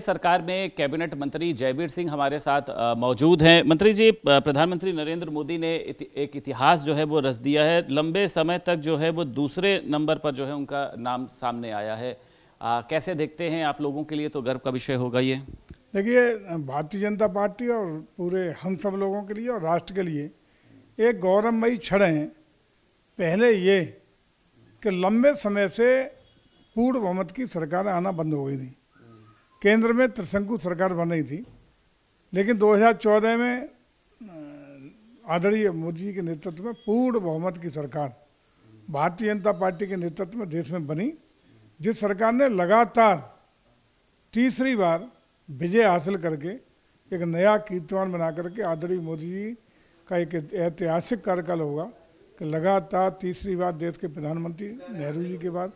सरकार में कैबिनेट मंत्री जयवीर सिंह हमारे साथ मौजूद हैं। मंत्री जी, प्रधानमंत्री नरेंद्र मोदी ने एक इतिहास जो है वो रच दिया है। लंबे समय तक जो है वो दूसरे नंबर पर जो है उनका नाम सामने आया है। कैसे देखते हैं आप? लोगों के लिए तो गर्व का विषय होगा ये। देखिए, भारतीय जनता पार्टी और पूरे हम सब लोगों के लिए और राष्ट्र के लिए एक गौरवमयी क्षण है। पहले ये कि लंबे समय से पूर्ण बहुमत की सरकार आना बंद हो गई थी। केंद्र में त्रिशंकु सरकार बन रही थी, लेकिन 2014 में आदरणीय मोदी जी के नेतृत्व में पूर्ण बहुमत की सरकार भारतीय जनता पार्टी के नेतृत्व में देश में बनी, जिस सरकार ने लगातार तीसरी बार विजय हासिल करके एक नया कीर्तिमान बना करके आदरणीय मोदी जी का एक ऐतिहासिक कार्यकाल होगा कि लगातार तीसरी बार देश के प्रधानमंत्री नेहरू जी के बाद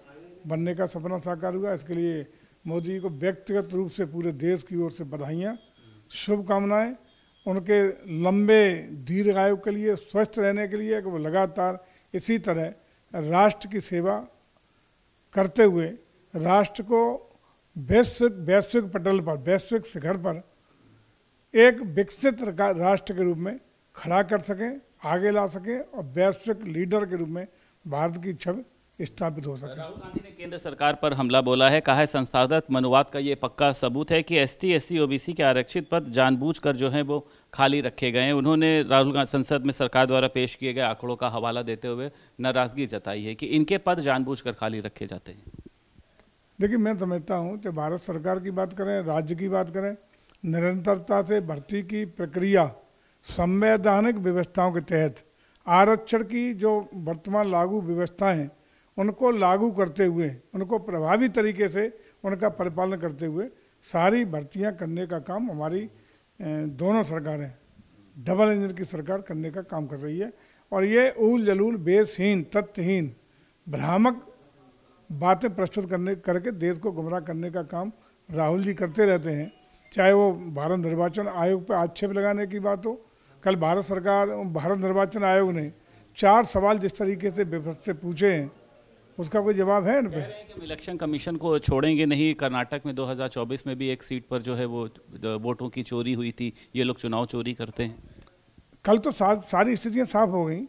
बनने का सपना साकार हुआ। इसके लिए मोदी जी को व्यक्तिगत रूप से पूरे देश की ओर से बधाइयाँ, शुभकामनाएं। उनके लंबे दीर्घायु के लिए, स्वस्थ रहने के लिए कि वो लगातार इसी तरह राष्ट्र की सेवा करते हुए राष्ट्र को वैश्विक पटल पर, वैश्विक शिखर पर एक विकसित राष्ट्र के रूप में खड़ा कर सकें, आगे ला सकें और वैश्विक लीडर के रूप में भारत की छवि स्थापित हो सके। राहुल गांधी ने केंद्र सरकार पर हमला बोला है, कहा है संस्थागत मनुवाद का ये पक्का सबूत है कि एसटी, एससी, ओबीसी के आरक्षित पद जानबूझकर जो है वो खाली रखे गए हैं। उन्होंने राहुल गांधी संसद में सरकार द्वारा पेश किए गए आंकड़ों का हवाला देते हुए नाराजगी जताई है कि इनके पद जानबूझकर खाली रखे जाते हैं। देखिए, मैं समझता हूँ कि भारत सरकार की बात करें, राज्य की बात करें, निरंतरता से भर्ती की प्रक्रिया संवैधानिक व्यवस्थाओं के तहत आरक्षण की जो वर्तमान लागू व्यवस्थाएं हैं उनको लागू करते हुए, उनको प्रभावी तरीके से उनका परिपालन करते हुए सारी भर्तियां करने का काम हमारी दोनों सरकारें, डबल इंजन की सरकार करने का काम कर रही है। और ये ऊल जलूल, बेसहीन, तथ्यहीन, भ्रामक बातें प्रस्तुत करके देश को गुमराह करने का काम राहुल जी करते रहते हैं। चाहे वो भारत निर्वाचन आयोग पर आक्षेप लगाने की बात हो, कल भारत निर्वाचन आयोग ने 4 सवाल जिस तरीके से विपक्ष से पूछे हैं उसका कोई जवाब है इन पे? इलेक्शन कमीशन को छोड़ेंगे नहीं। कर्नाटक में 2024 में भी एक सीट पर जो है वो वोटों की चोरी हुई थी। ये लोग चुनाव चोरी करते हैं। कल तो सारी स्थितियां साफ हो गई।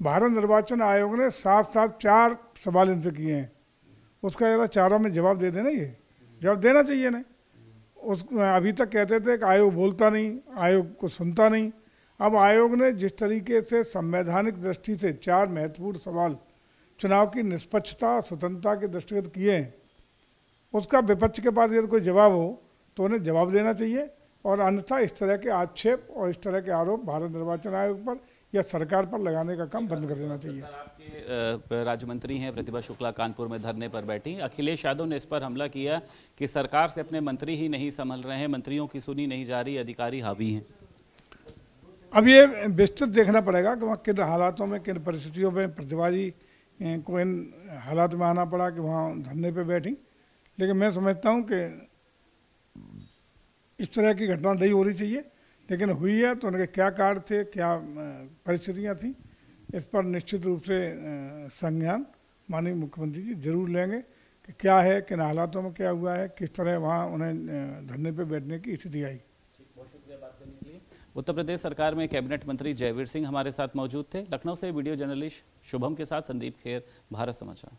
भारत निर्वाचन आयोग ने साफ 4 सवाल इनसे किए हैं। उसका जरा चारों में जवाब दे देना, ये जवाब देना चाहिए ना। अभी तक कहते थे कि आयोग बोलता नहीं, आयोग को सुनता नहीं। अब आयोग ने जिस तरीके से संवैधानिक दृष्टि से 4 महत्वपूर्ण सवाल चुनाव की निष्पक्षता, स्वतंत्रता के दृष्टिगत किए हैं, उसका विपक्ष के पास यदि कोई जवाब हो तो उन्हें जवाब देना चाहिए। और अन्यथा इस तरह के आक्षेप और इस तरह के आरोप भारत निर्वाचन आयोग पर या सरकार पर लगाने का काम बंद कर देना चाहिए। आपके राज्य मंत्री हैं प्रतिभा शुक्ला कानपुर में धरने पर बैठी। अखिलेश यादव ने इस पर हमला किया कि सरकार से अपने मंत्री ही नहीं संभल रहे हैं, मंत्रियों की सुनी नहीं जा रही, अधिकारी हावी हैं। अब ये विस्तृत देखना पड़ेगा कि वहाँ किन हालातों में, किन परिस्थितियों में प्रतिभा जी को इन हालात में आना पड़ा कि वहाँ धरने पे बैठी। लेकिन मैं समझता हूँ कि इस तरह की घटना नहीं होनी चाहिए, लेकिन हुई है तो उनके क्या कारण थे, क्या परिस्थितियाँ थी, इस पर निश्चित रूप से संज्ञान माननीय मुख्यमंत्री जी जरूर लेंगे कि क्या है, किन हालातों में क्या हुआ है, किस तरह वहाँ उन्हें धरने पे बैठने की स्थिति आई। बहुत शुक्रिया बात करने के लिए। उत्तर प्रदेश सरकार में कैबिनेट मंत्री जयवीर सिंह हमारे साथ मौजूद थे। लखनऊ से वीडियो जर्नलिस्ट शुभम के साथ संदीप खेर, भारत समाचार।